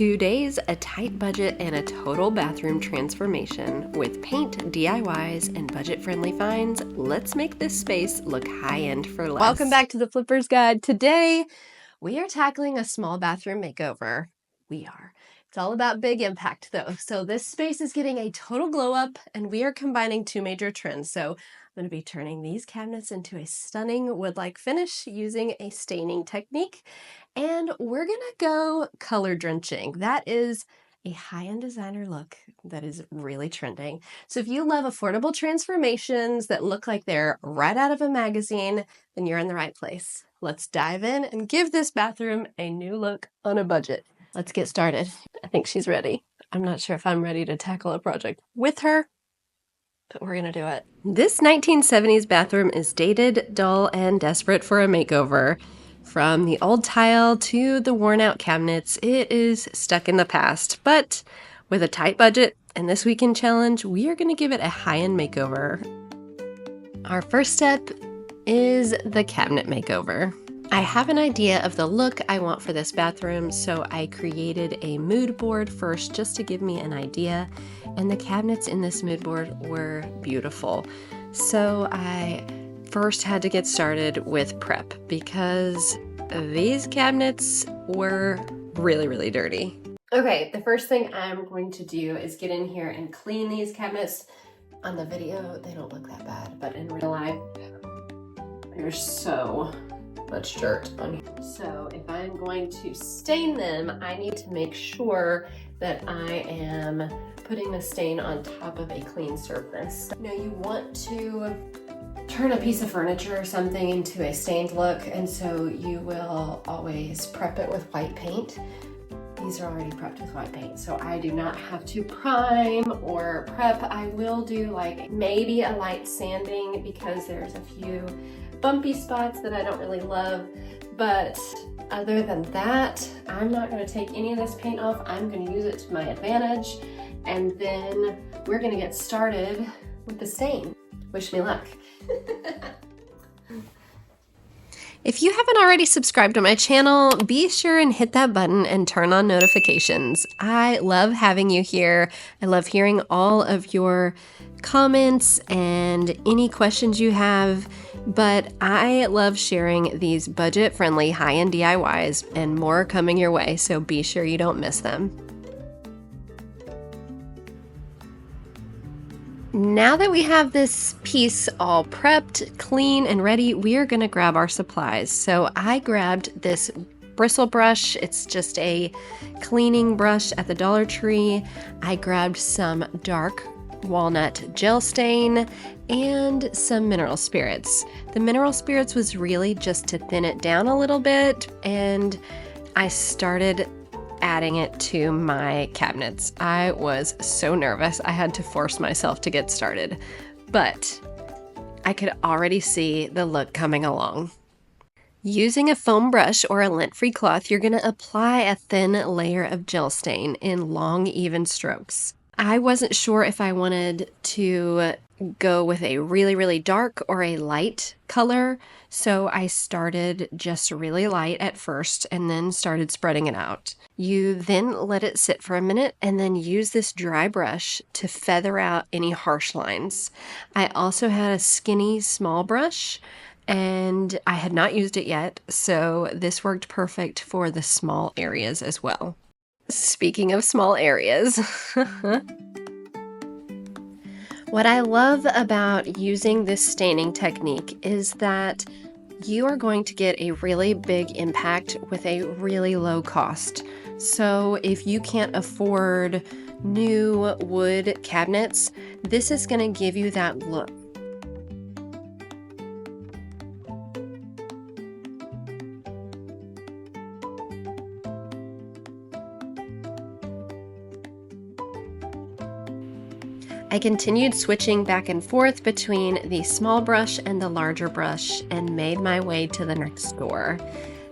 Today's a tight budget and a total bathroom transformation with paint, DIYs, and budget-friendly finds. Let's make this space look high-end for less. Welcome back to the Flipper's Guide. Today, we are tackling a small bathroom makeover. It's all about big impact though. So this space is getting a total glow up and we are combining two major trends. So I'm going to be turning these cabinets into a stunning wood-like finish using a staining technique. And we're going to go color drenching. That is a high-end designer look that is really trending. So if you love affordable transformations that look like they're right out of a magazine, then you're in the right place. Let's dive in and give this bathroom a new look on a budget. Let's get started. I think she's ready. I'm not sure if I'm ready to tackle a project with her, but we're gonna do it. This 1970s bathroom is dated, dull, and desperate for a makeover. From the old tile to the worn out cabinets, it is stuck in the past. But with a tight budget and this weekend challenge, we are gonna give it a high-end makeover. Our first step is the cabinet makeover. I have an idea of the look I want for this bathroom, so I created a mood board first just to give me an idea, and the cabinets in this mood board were beautiful. So I first had to get started with prep because these cabinets were really, really dirty. Okay, the first thing I'm going to do is get in here and clean these cabinets. On the video, they don't look that bad, but in real life, there's so much dirt on here. So if I'm going to stain them, I need to make sure that I am putting the stain on top of a clean surface. Now you want to turn a piece of furniture or something into a stained look, and so you will always prep it with white paint. These are already prepped with white paint, so I do not have to prime or prep. I will do like maybe a light sanding because there's a few bumpy spots that I don't really love, but other than that, I'm not going to take any of this paint off. I'm going to use it to my advantage, and then we're going to get started with the stain. Wish me luck. If you haven't already subscribed to my channel, be sure and hit that button and turn on notifications. I love having you here. I love hearing all of your comments and any questions you have, but I love sharing these budget-friendly high-end DIYs and more coming your way, so be sure you don't miss them. Now that we have this piece all prepped, clean, and ready, we are going to grab our supplies. So I grabbed this bristle brush. It's just a cleaning brush at the Dollar Tree. I grabbed some dark walnut gel stain and some mineral spirits. The mineral spirits was really just to thin it down a little bit, and I started adding it to my cabinets. I was so nervous. I had to force myself to get started, but I could already see the look coming along. Using a foam brush or a lint-free cloth, you're going to apply a thin layer of gel stain in long, even strokes. I wasn't sure if I wanted to go with a really, really dark or a light color, so I started just really light at first and then started spreading it out. You then let it sit for a minute and then use this dry brush to feather out any harsh lines. I also had a skinny small brush and I had not used it yet, so this worked perfect for the small areas as well. Speaking of small areas, what I love about using this staining technique is that you are going to get a really big impact with a really low cost. So if you can't afford new wood cabinets, this is going to give you that look. I continued switching back and forth between the small brush and the larger brush and made my way to the next door.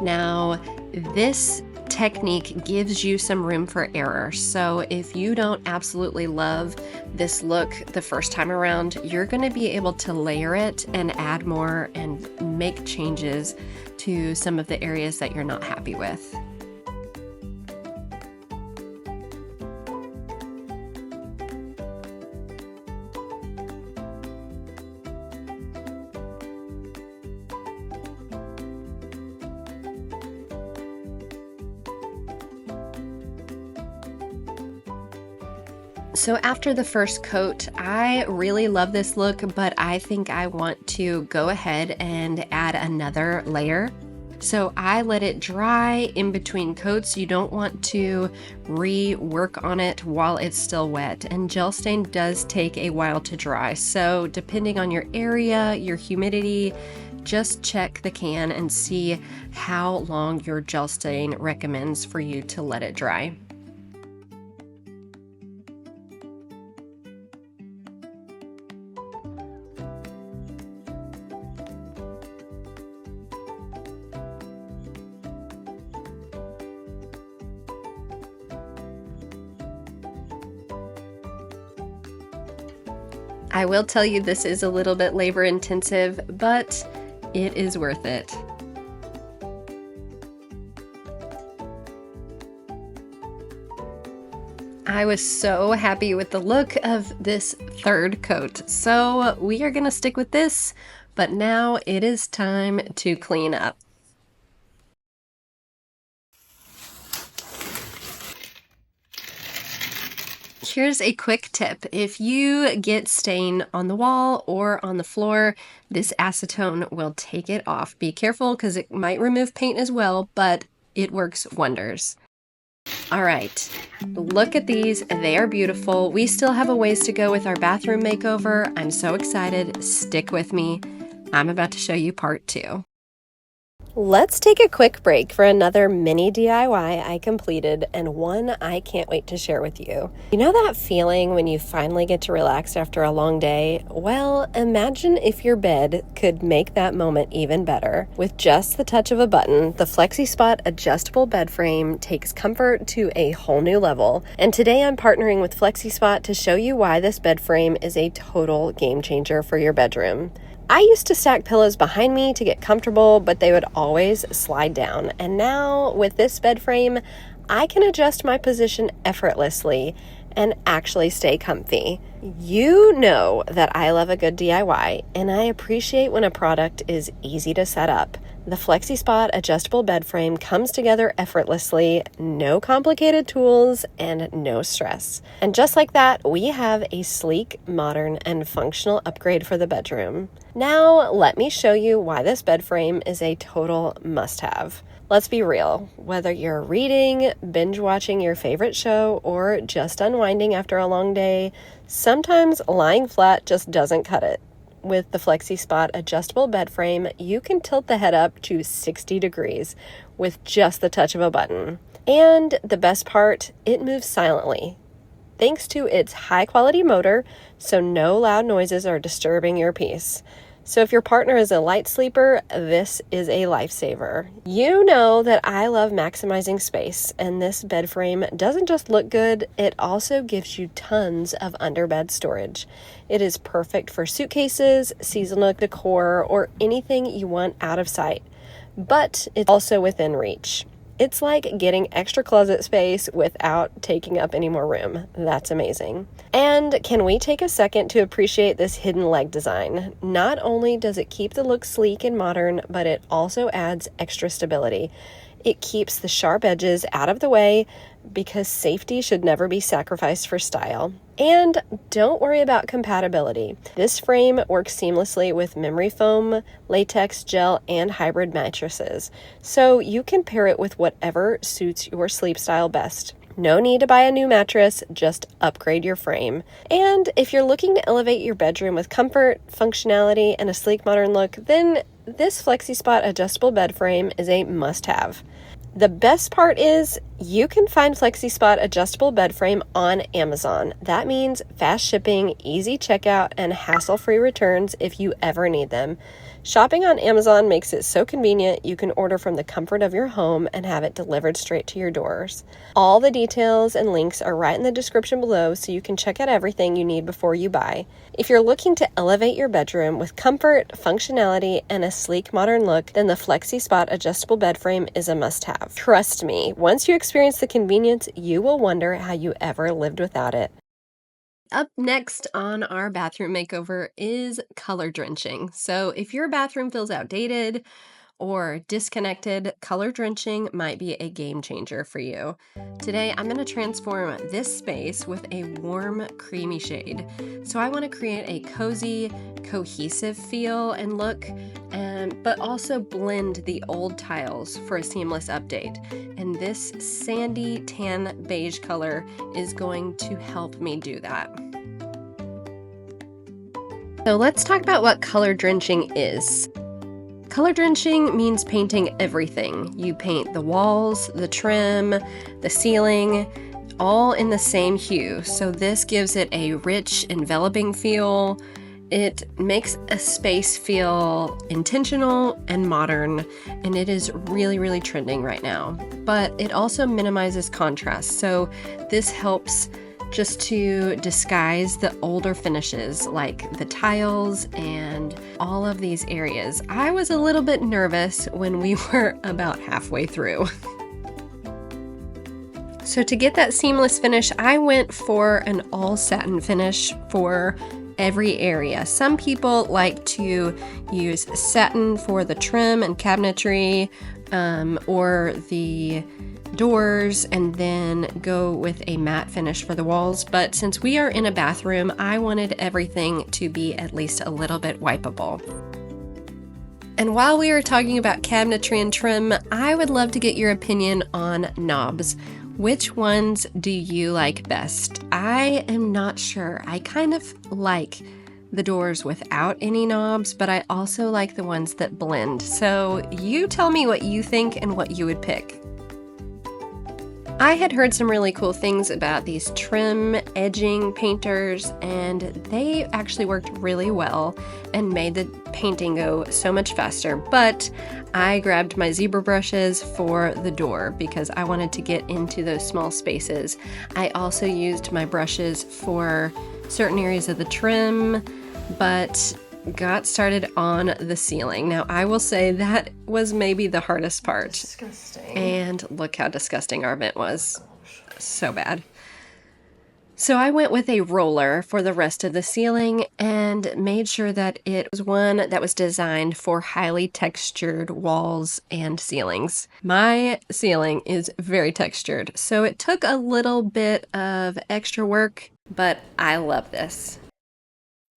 Now, this technique gives you some room for error. So if you don't absolutely love this look the first time around, you're going to be able to layer it and add more and make changes to some of the areas that you're not happy with. So after the first coat, I really love this look, but I think I want to go ahead and add another layer. So I let it dry in between coats. You don't want to rework on it while it's still wet, and gel stain does take a while to dry. So depending on your area, your humidity, just check the can and see how long your gel stain recommends for you to let it dry. I will tell you this is a little bit labor intensive, but it is worth it. I was so happy with the look of this third coat, so we are going to stick with this, but now it is time to clean up. Here's a quick tip. If you get stain on the wall or on the floor, this acetone will take it off. Be careful because it might remove paint as well, but it works wonders. All right, look at these. They are beautiful. We still have a ways to go with our bathroom makeover. I'm so excited. Stick with me. I'm about to show you part 2. Let's take a quick break for another mini DIY I completed, and one I can't wait to share with you. You know that feeling when you finally get to relax after a long day? Well, imagine if your bed could make that moment even better. With just the touch of a button, the FlexiSpot adjustable bed frame takes comfort to a whole new level. And today I'm partnering with FlexiSpot to show you why this bed frame is a total game changer for your bedroom. I used to stack pillows behind me to get comfortable, but they would always slide down. And now with this bed frame, I can adjust my position effortlessly and actually stay comfy. You know that I love a good DIY, and I appreciate when a product is easy to set up. The FlexiSpot adjustable bed frame comes together effortlessly, no complicated tools, and no stress. And just like that, we have a sleek, modern, and functional upgrade for the bedroom. Now, let me show you why this bed frame is a total must-have. Let's be real, whether you're reading, binge watching your favorite show, or just unwinding after a long day, sometimes lying flat just doesn't cut it. With the FlexiSpot adjustable bed frame, you can tilt the head up to 60 degrees with just the touch of a button. And the best part, it moves silently, thanks to its high-quality motor, so no loud noises are disturbing your peace. So if your partner is a light sleeper, this is a lifesaver. You know that I love maximizing space, and this bed frame doesn't just look good, it also gives you tons of underbed storage. It is perfect for suitcases, seasonal decor, or anything you want out of sight, but it's also within reach. It's like getting extra closet space without taking up any more room. That's amazing. And can we take a second to appreciate this hidden leg design? Not only does it keep the look sleek and modern, but it also adds extra stability. It keeps the sharp edges out of the way because safety should never be sacrificed for style. And don't worry about compatibility. This frame works seamlessly with memory foam, latex, gel, and hybrid mattresses, so you can pair it with whatever suits your sleep style best. No need to buy a new mattress, just upgrade your frame. And if you're looking to elevate your bedroom with comfort, functionality, and a sleek modern look, then this FlexiSpot adjustable bed frame is a must-have. The best part is you can find FlexiSpot adjustable bed frame on Amazon. That means fast shipping, easy checkout, and hassle-free returns if you ever need them. Shopping on Amazon makes it so convenient you can order from the comfort of your home and have it delivered straight to your doors. All the details and links are right in the description below so you can check out everything you need before you buy. If you're looking to elevate your bedroom with comfort, functionality, and a sleek modern look, then the FlexiSpot adjustable bed frame is a must-have. Trust me, once you experience the convenience, you will wonder how you ever lived without it. Up next on our bathroom makeover is color drenching. So if your bathroom feels outdated or disconnected, color drenching might be a game changer for you. Today, I'm going to transform this space with a warm, creamy shade. So I want to create a cozy, cohesive feel and look, but also blend the old tiles for a seamless update. And this sandy tan beige color is going to help me do that. So let's talk about what color drenching is. Color drenching means painting everything. You paint the walls, the trim, the ceiling, all in the same hue. So this gives it a rich, enveloping feel. It makes a space feel intentional and modern, and it is really, really trending right now. But it also minimizes contrast. So this helps just to disguise the older finishes like the tiles and all of these areas. I was a little bit nervous when we were about halfway through. So to get that seamless finish, I went for an all satin finish for every area. Some people like to use satin for the trim and cabinetry, or the doors, and then go with a matte finish for the walls. But since we are in a bathroom, I wanted everything to be at least a little bit wipeable. And while we are talking about cabinetry and trim, I would love to get your opinion on knobs. Which ones do you like best? I am not sure. I kind of like the doors without any knobs, but I also like the ones that blend. So you tell me what you think and what you would pick. I had heard some really cool things about these trim edging painters, and they actually worked really well and made the painting go so much faster. But I grabbed my zebra brushes for the door because I wanted to get into those small spaces. I also used my brushes for certain areas of the trim, but got started on the ceiling. Now, I will say that was maybe the hardest part. Disgusting. And look how disgusting our vent was. So bad. So I went with a roller for the rest of the ceiling and made sure that it was one that was designed for highly textured walls and ceilings. My ceiling is very textured, so it took a little bit of extra work, but I love this.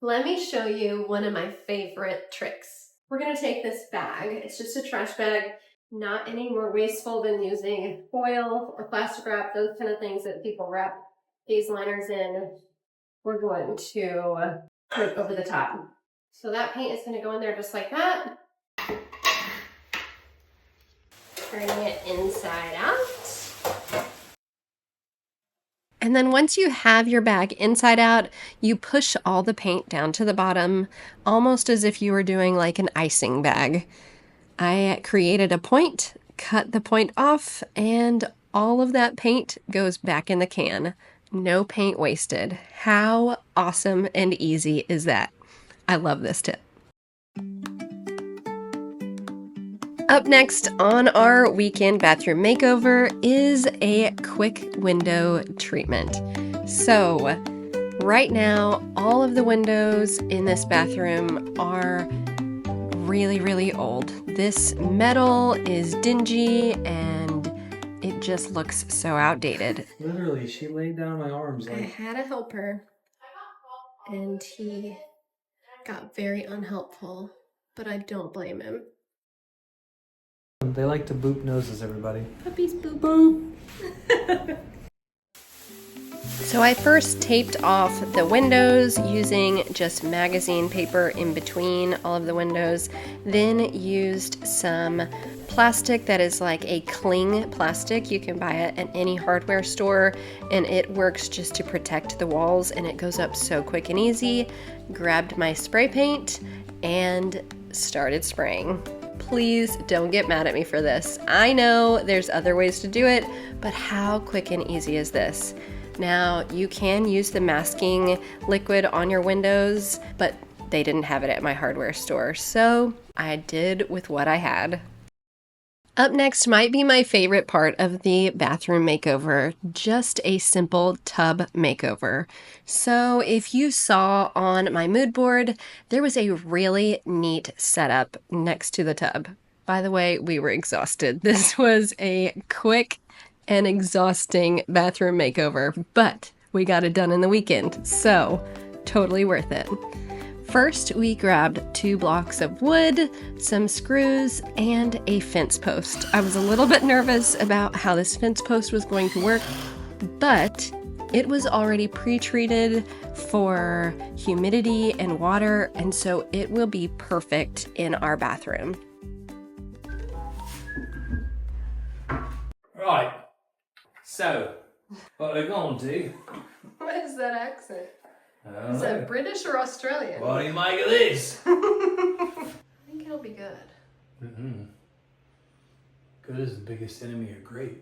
Let me show you one of my favorite tricks. We're going to take this bag. It's just a trash bag, not any more wasteful than using foil or plastic wrap, those kind of things that people wrap these liners in. We're going to put it over the top. So that paint is going to go in there just like that. Turning it inside out. And then once you have your bag inside out, you push all the paint down to the bottom, almost as if you were doing like an icing bag. I created a point, cut the point off, and all of that paint goes back in the can. No paint wasted. How awesome and easy is that? I love this tip. Up next on our weekend bathroom makeover is a quick window treatment. So right now, all of the windows in this bathroom are really, really old. This metal is dingy and it just looks so outdated. Literally, she laid down my arms I like... had a helper and he got very unhelpful, but I don't blame him. They like to boop noses, everybody. Puppies boop. Boop. So I first taped off the windows using just magazine paper in between all of the windows, then used some plastic that is like a cling plastic. You can buy it at any hardware store, and it works just to protect the walls, and it goes up so quick and easy. Grabbed my spray paint and started spraying. Please don't get mad at me for this. I know there's other ways to do it, but how quick and easy is this? Now, you can use the masking liquid on your windows, but they didn't have it at my hardware store, so I did with what I had. Up next might be my favorite part of the bathroom makeover, just a simple tub makeover. So if you saw on my mood board, there was a really neat setup next to the tub. By the way, we were exhausted. This was a quick and exhausting bathroom makeover, but we got it done in the weekend, so totally worth it. First, we grabbed 2 blocks of wood, some screws, and a fence post. I was a little bit nervous about how this fence post was going to work, but it was already pre-treated for humidity and water, and so it will be perfect in our bathroom. Right. So, what we're going to do... What is that accent? Is that British or Australian? What do you make of this? I think it'll be good. Mm-hmm. Good is the biggest enemy of great.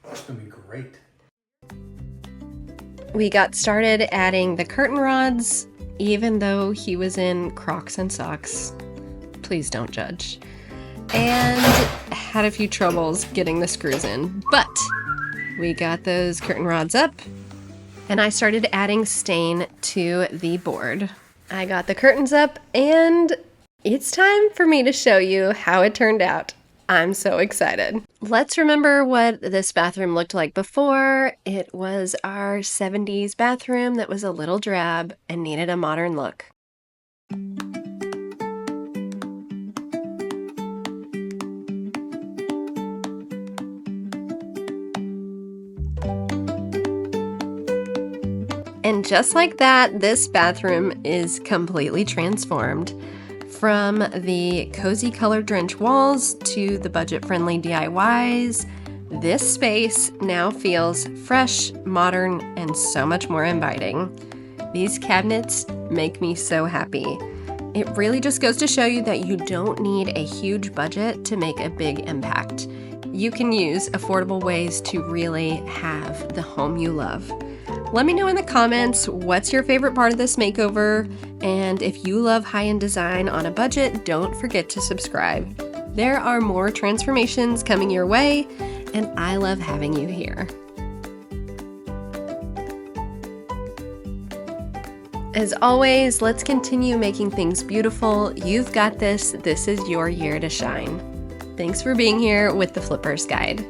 It's going to be great. We got started adding the curtain rods, even though he was in Crocs and socks. Please don't judge. And had a few troubles getting the screws in, but we got those curtain rods up, and I started adding stain to the board. I got the curtains up, and it's time for me to show you how it turned out. I'm so excited. Let's remember what this bathroom looked like before. It was our 70s bathroom that was a little drab and needed a modern look. And just like that, this bathroom is completely transformed. From the cozy colored drench walls to the budget-friendly DIYs, this space now feels fresh, modern, and so much more inviting. These cabinets make me so happy. It really just goes to show you that you don't need a huge budget to make a big impact. You can use affordable ways to really have the home you love. Let me know in the comments what's your favorite part of this makeover, and if you love high-end design on a budget, don't forget to subscribe. There are more transformations coming your way, and I love having you here. As always, let's continue making things beautiful. You've got this. This is your year to shine. Thanks for being here with the Flipper's Guide.